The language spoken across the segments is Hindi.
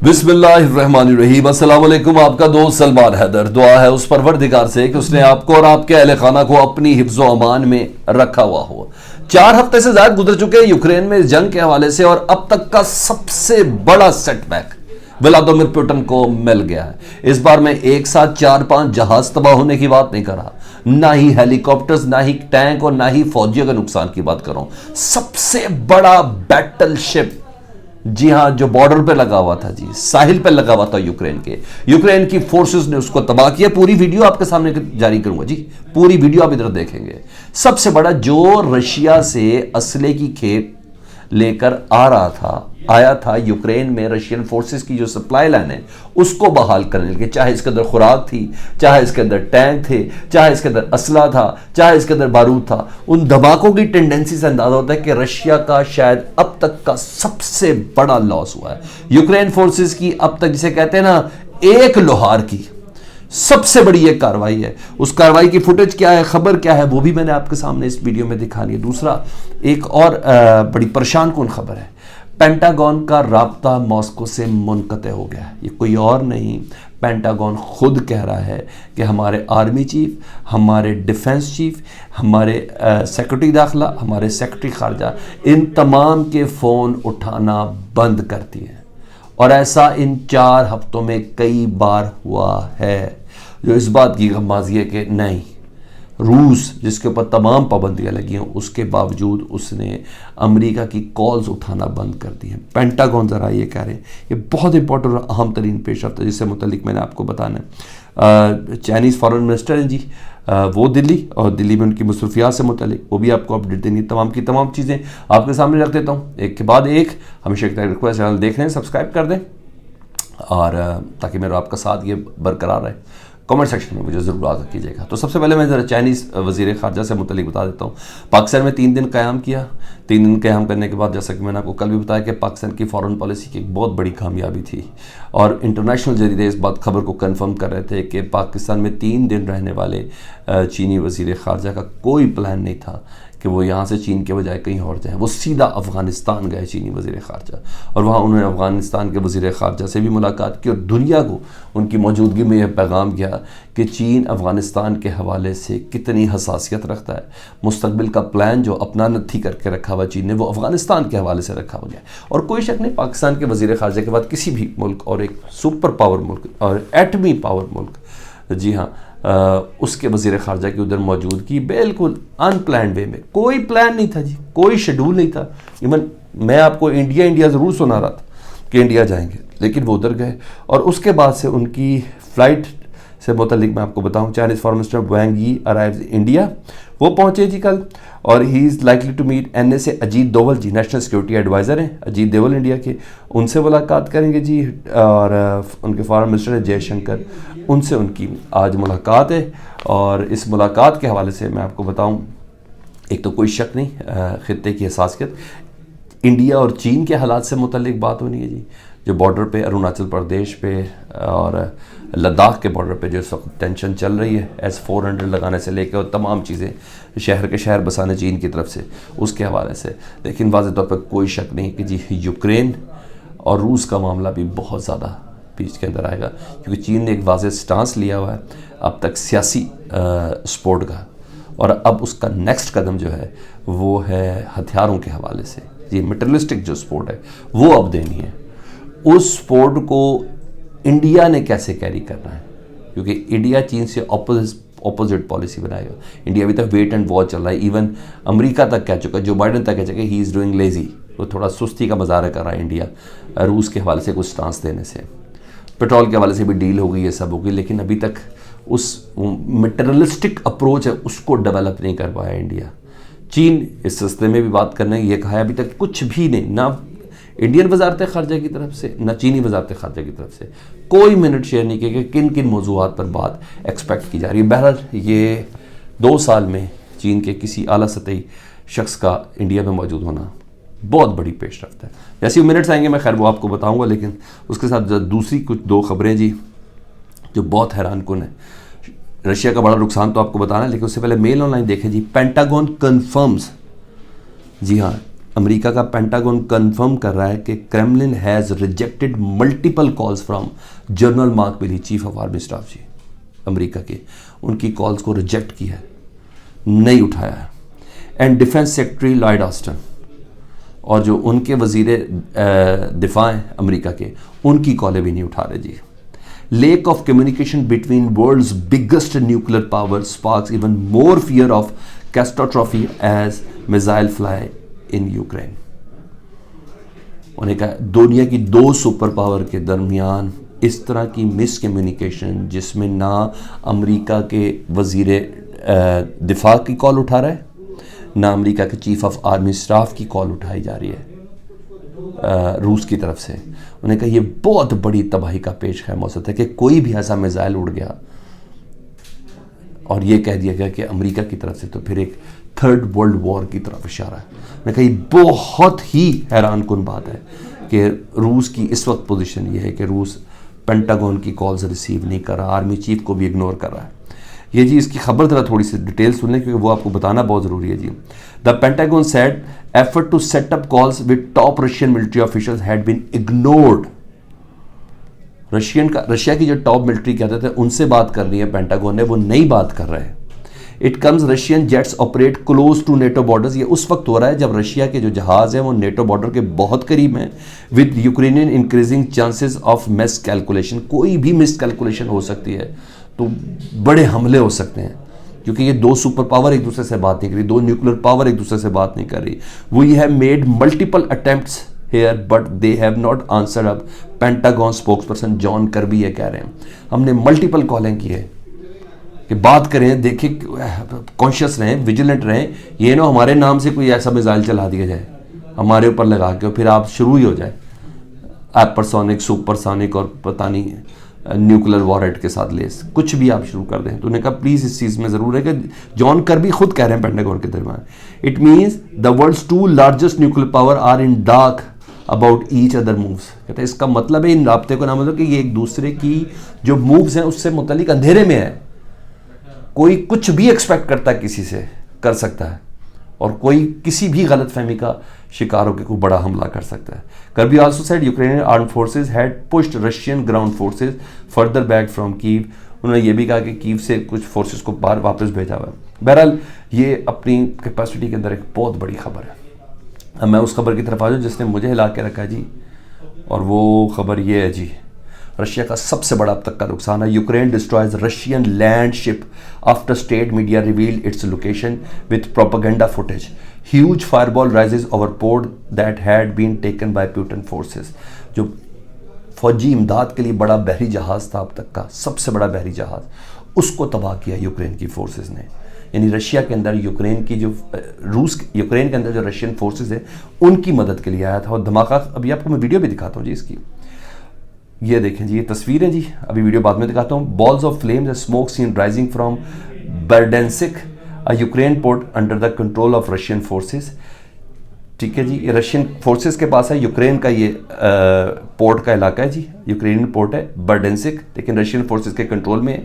बिस्मिल्लाहिर्रहमानिर्रहीम। अस्सलाम वालेकुम। आपका दोस्त सलमान हैदर। दुआ है उस परवरदिगार से कि उसने आपको और आपके अहले खाना को अपनी हिफ्ज़ो अमान में रखा हुआ हो। 4 हफ्ते से ज्यादा गुजर चुके हैं यूक्रेन में इस जंग के हवाले से और अब तक का सबसे बड़ा सेटबैक व्लादिमीर पुतिन को मिल गया है। इस बार मैं एक साथ 4-5 जहाज तबाह होने की बात नहीं कर रहा, ना ही हेलीकॉप्टर्स, ना ही टैंक और ना ही फौजियों के नुकसान की बात कर रहा हूं। सबसे बड़ा बैटलशिप, जी हां, जो बॉर्डर पे लगा हुआ था, जी साहिल पे लगा हुआ था यूक्रेन की फोर्सेस ने उसको तबाह किया। पूरी वीडियो आपके सामने जारी करूंगा जी, पूरी वीडियो आप इधर देखेंगे। सबसे बड़ा जो रशिया से असले की खेप लेकर आया था यूक्रेन में, रशियन फोर्सेस की जो सप्लाई लाइन है उसको बहाल करने के लिए, चाहे इसके अंदर खुराक थी, चाहे इसके अंदर टैंक थे, चाहे इसके अंदर असला था, चाहे इसके अंदर बारूद था। उन धमाकों की टेंडेंसी से अंदाजा होता है कि रशिया का शायद अब तक का सबसे बड़ा लॉस हुआ है। यूक्रेन फोर्सेस की अब तक, जिसे कहते हैं ना, एक लोहार की सबसे बड़ी एक कार्रवाई है। उस कार्रवाई की फुटेज क्या है, खबर क्या है, वो भी मैंने आपके सामने इस वीडियो में दिखा लिया। दूसरा, एक और बड़ी परेशान कुन खबर है। पेंटागन का राब्ता मॉस्को से मुनक़ते हो गया है। ये कोई और नहीं, पेंटागन खुद कह रहा है कि हमारे आर्मी चीफ, हमारे डिफेंस चीफ, हमारे सेक्रेटरी दाखिला, हमारे सेक्रेटरी खारजा, इन तमाम के फ़ोन उठाना बंद कर दिए हैं। और ऐसा इन 4 हफ्तों में कई बार हुआ है, जो इस बात की गम्माज़ी है कि नहीं, रूस जिसके ऊपर तमाम पाबंदियां लगी हैं उसके बावजूद उसने अमेरिका की कॉल्स उठाना बंद कर दी हैं। पेंटागन ज़रा ये कह रहे हैं, ये बहुत इंपॉर्टेंट और अहम तरीन पेशरफ्त है जिससे मुतलिक मैंने आपको बताना है। चाइनीज़ फॉरेन मिनिस्टर हैं जी, वो दिल्ली, और दिल्ली में उनकी मसरूफियात से मुतलिक वो भी आपको अपडेट देनी है। तमाम की तमाम चीज़ें आपके सामने रख देता हूँ एक के बाद एक। हमेशा एक रिक्वेस्ट, चैनल देख रहे हैं सब्सक्राइब कर दें, और ताकि मेरा आपका साथ ये बरकरार रहे। कमेंट सेक्शन में मुझे ज़रूर आगाह कीजिएगा। तो सबसे पहले मैं ज़रा चाइनीज़ वज़ीर ख़ारजा से मुतलिक बता देता हूँ। पाकिस्तान में 3 दिन क़याम किया। 3 दिन क़याम करने के बाद, जैसा कि मैंने आपको कल भी बताया, कि पाकिस्तान की फ़ॉरेन पॉलिसी की एक बहुत बड़ी कामयाबी थी, और इंटरनेशनल जरीदे इस बात खबर को कन्फर्म कर रहे थे कि पाकिस्तान में 3 दिन रहने वाले चीनी वज़ीर ख़ारजा का कोई प्लान नहीं था कि वो यहाँ से चीन के बजाय कहीं और जाए। वो सीधा अफ़गानिस्तान गए चीनी वज़ीर ख़ारजा, और वहाँ उन्होंने अफ़गानिस्तान के वज़ीर ख़ारजा से भी मुलाकात की और दुनिया को उनकी मौजूदगी में यह पैगाम किया कि चीन अफ़गानिस्तान के हवाले से कितनी हसासियत रखता है। मुस्तक़बिल का प्लान जो अपना नथी करके रखा हुआ चीन ने, वो अफ़गानिस्तान के हवाले से रखा हुआ है। और कोई शक नहीं, पाकिस्तान के वज़ीर ख़ारजा के बाद किसी भी मुल्क, और एक सुपर पावर मुल्क और एटमी पावर मुल्क, जी हाँ, उसके वज़ीर ख़ारजा की उधर मौजूदगी बिल्कुल अनप्लान्ड वे में, कोई प्लान नहीं था जी, कोई शेड्यूल नहीं था। इवन मैं आपको इंडिया ज़रूर सुना रहा था कि इंडिया जाएंगे, लेकिन वो उधर गए। और उसके बाद से उनकी फ़्लाइट से मुतल्लिक मैं आपको बताऊं, चाइनीज़ फॉरेन मिनिस्टर वांग यी अराइव्स इंडिया, वो पहुंचे जी कल, और he is likely to meet NSA Ajit Doval ji, national security adviser हैं अजीत डोवल इंडिया के, उनसे मुलाकात करेंगे जी। और उनके फॉरेन मिनिस्टर हैं जयशंकर, उनसे उनकी आज मुलाकात है। और इस मुलाकात के हवाले से मैं आपको बताऊं, एक तो कोई शक नहीं, ख़ित्ते की हसासियत, इंडिया और चीन के हालात से मुतल्लिक बात होनी है जी। जो बॉर्डर पे, अरुणाचल प्रदेश पे और लद्दाख के बॉर्डर पे जो इस वक्त टेंशन चल रही है, S-400 लगाने से लेकर और तमाम चीज़ें, शहर के शहर बसाने चीन की तरफ से, उसके हवाले से। लेकिन वाज़ेह तौर पर कोई शक नहीं कि जी यूक्रेन और रूस का मामला भी बहुत ज़्यादा बीच के अंदर आएगा, क्योंकि चीन ने एक वाज़ेह स्टांस लिया हुआ है अब तक सियासी सपोर्ट का, और अब उसका नेक्स्ट कदम जो है वो है हथियारों के हवाले से। ये मटेरियलिस्टिक जो सपोर्ट है वो अब देनी है। उस सपोर्ट को इंडिया ने कैसे कैरी करना है, क्योंकि इंडिया चीन से ऑपोजिट पॉलिसी बनाएगा। इंडिया अभी तक वेट एंड वॉच चल रहा है। इवन अमेरिका तक कह चुका है, जो बाइडन तक कह चुका है, ही इज़ डूइंग लेजी, वो थोड़ा सुस्ती का मजारा कर रहा है इंडिया रूस के हवाले से कुछ स्टांस देने से। पेट्रोल के हवाले से भी डील हो गई, ये सब हो गई, लेकिन अभी तक उस मटेरियलिस्टिक अप्रोच है उसको डेवलप नहीं कर पाया इंडिया। चीन इस सिलसिले में भी बात करने ये कहा है, अभी तक कुछ भी नहीं, ना इंडियन वजारत ख़ारजा की तरफ से, ना चीनी वजारत ख़ारजा की तरफ से कोई मिनट शेयर नहीं किया कि किन किन मौज़ूआत पर बात एक्सपेक्ट की जा रही है। बहरहाल ये 2 साल में चीन के किसी आला सतही शख्स का इंडिया में मौजूद होना बहुत बड़ी पेशरफ्त है। जैसे मिनट्स आएंगे मैं खैर वो आपको बताऊँगा, लेकिन उसके साथ दूसरी कुछ 2 खबरें जी जो बहुत हैरान कुन है। रशिया का बड़ा नुकसान तो आपको बताना है, लेकिन उससे पहले मेल ऑनलाइन देखें जी। पेंटागन कन्फर्म्स, जी हाँ, अमेरिका का पेंटागन कंफर्म कर रहा है कि Kremlin has rejected multiple calls from general Mark Milley, chief of army staff ji America के, उनकी कॉल्स को रिजेक्ट किया है, नहीं उठाया है। And defence secretary Lloyd Austin और जो उनके वजीर दिफा हैं अमेरिका के, उनकी कॉलें भी नहीं उठा रहे जी। Lack of communication between world's biggest nuclear power sparks even more fear of catastrophe as missile fly in Ukraine. उन्होंने कहा दुनिया की दो सुपर पावर के दरमियान इस तरह की मिस कम्युनिकेशन, जिसमें ना अमेरिका के वजीर दिफा की कॉल उठा रहा है, ना अमेरिका के चीफ ऑफ आर्मी स्टाफ की कॉल उठाई जा रही है रूस की तरफ से। उन्होंने कहा ये बहुत बड़ी तबाही का पेश खैम हो सकता है कि कोई भी ऐसा मिसाइल उड़ गया और ये कह दिया गया कि अमेरिका की तरफ से, तो फिर एक थर्ड वर्ल्ड वॉर की तरफ इशारा है। मैंने कहा ये बहुत ही हैरान कुन बात है कि रूस की इस वक्त पोजीशन ये है कि रूस पेंटागन की कॉल्स रिसीव नहीं कर रहा, आर्मी चीफ को भी इग्नोर कर रहा है। ये जी इसकी खबर जरा थोड़ी सी डिटेल सुन लें क्योंकि वो आपको बताना बहुत ज़रूरी है जी। The Pentagon said effort to set up calls with top Russian military officials had been ignored. Russia की जो टॉप मिलिट्री कहते थे उनसे बात कर रही है पेंटागन ने, वो नई बात कर रहे हैं। It comes Russian jets operate close to NATO borders. ये उस वक्त हो रहा है जब रशिया के जो जहाज हैं वो नेटो बॉर्डर के बहुत करीब हैं। With Ukrainian increasing chances of miss calculation, कोई भी मिस कैलकुलेशन हो सकती है तो बड़े हमले हो सकते हैं, क्योंकि ये दो सुपर पावर एक दूसरे से बात नहीं कर रही, दो न्यूक्लियर पावर एक दूसरे से बात नहीं कर रही। We have made multiple attempts here but they have not answered up. Pentagon spokesperson John Kirby ये कह रहे हैं हमने मल्टीपल कॉलिंग की है कि बात करें, देखें, कॉन्शियस रहें, विजिलेंट रहें, ये ना हमारे नाम से कोई ऐसा मिसाइल चला दिया जाए हमारे ऊपर लगा के, फिर आप शुरू ही हो जाए हाइपरसोनिक, सुपरसोनिक और पता नहीं न्यूक्लियर वॉरहेड के साथ लेस कुछ भी आप शुरू कर दें। तो उन्होंने कहा प्लीज़ इस चीज़ में ज़रूर है कि जॉन कर्बी खुद कह रहे हैं पेंटागन के दरमियान, it means the world's two largest nuclear power are in dark about each other moves. कहते हैं इसका मतलब है इन राब्ते को ना मतलब कि ये एक दूसरे की जो मूव्स हैं उससे मुतल्लिक अंधेरे में है। कोई कुछ भी एक्सपेक्ट करता है किसी से कर सकता है और कोई किसी भी गलत फहमी का शिकार होकर कोई बड़ा हमला कर सकता है। Kirby also said Ukrainian armed forces had pushed Russian ground forces further back from Kyiv. उन्होंने ये भी कहा कि कीव से कुछ फोर्सेस को बाहर वापस भेजा हुआ है। बहरहाल ये अपनी कैपेसिटी के अंदर एक बहुत बड़ी खबर है। अब मैं उस खबर की तरफ आ जाऊँ जिसने मुझे हिला के रखा है जी, और वो खबर ये है जी, रशिया का सबसे बड़ा अब तक का नुकसान है। Ukraine destroys Russian land ship after state media revealed its location with propaganda footage. Huge fireball rises over port that had been taken by Putin forces. जो फौजी इमदाद के लिए बड़ा बहरी जहाज़ था अब तक का सबसे बड़ा बहरी जहाज़, उसको तबाह किया यूक्रेन की फोर्सेस ने। यानी रशिया के अंदर यूक्रेन की जो यूक्रेन के अंदर जो रशियन फोर्सेस है उनकी मदद के लिए आया था। और धमाका अभी आपको मैं वीडियो भी दिखाता हूँ जी इसकी, ये देखें जी, ये तस्वीर है जी, अभी वीडियो बाद में दिखाता हूँ। Balls of flames and smoke seen rising from Berdyansk, a Ukraine port under the control of Russian forces. ठीक है जी, ये रशियन फोर्सेस के पास है, यूक्रेन का ये पोर्ट का इलाका है जी, यूक्रेनियन पोर्ट है बर्डेंसिक, लेकिन रशियन फोर्सेस के कंट्रोल में है।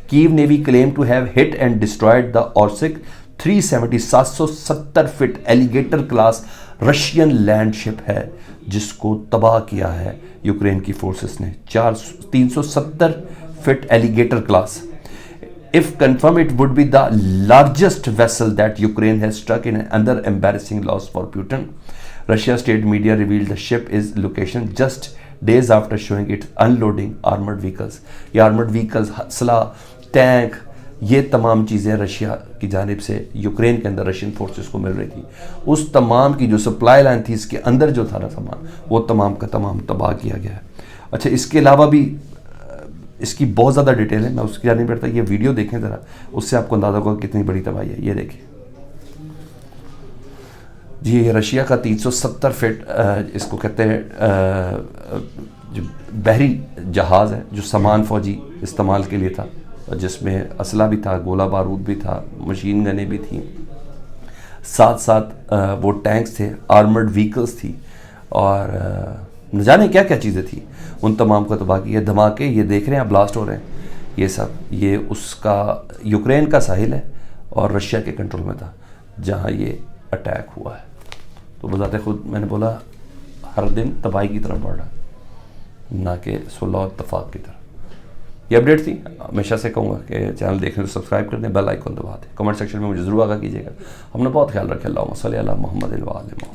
Kyiv navy claim to have hit and destroyed the Orsk 770 feet alligator class Russian landship है जिसको तबाह किया है यूक्रेन की फोर्सेस ने। 370 feet alligator class. If confirmed, it would be the largest vessel that Ukraine has struck in another embarrassing loss for Putin. Russia state media revealed the ship is location just days after showing it unloading armored vehicles. ये armored vehicles, हसला, टैंक, ये तमाम चीज़ें रशिया की जानिब से यूक्रेन के अंदर रशियन फोर्सेस को मिल रही थी। उस तमाम की जो सप्लाई लाइन थी इसके अंदर जो था ना सामान, वो तमाम का तमाम तबाह किया गया है। अच्छा, इसके अलावा भी इसकी बहुत ज़्यादा डिटेल है, मैं उसकी जानी पड़ता। ये वीडियो देखें ज़रा, उससे आपको अंदाज़ा होगा कितनी बड़ी तबाही है। ये देखें जी, ये रशिया का 370 फीट इसको कहते हैं जो बहरी जहाज़ है जो सामान फ़ौजी इस्तेमाल के लिए था, जिसमें असला भी था, गोला बारूद भी था, मशीन गनें भी थी, साथ साथ वो टैंक्स थे, आर्मर्ड व्हीकल्स थी और न जाने क्या क्या चीज़ें थी। उन तमाम को तबाह किया। धमाके ये देख रहे हैं, ब्लास्ट हो रहे हैं, ये सब ये उसका यूक्रेन का साहिल है और रशिया के कंट्रोल में था जहाँ ये अटैक हुआ है। तो बजाते खुद मैंने बोला हर दिन तबाही की तरफ बढ़ रहा है, ना कि सुलह और इत्तफाक की तरफ। ये अपडेट थी। हमेशा से कहूँगा कि चैनल देखने तो सब्सक्राइब कर दें, बेल आइकन दबा दें, कमेंट सेक्शन में मुझे ज़रूर आगाह कीजिएगा। हमने बहुत ख्याल रखें। अल्लाहुम्मा सल्ली अला मुहम्मद व आले मुहम्मद।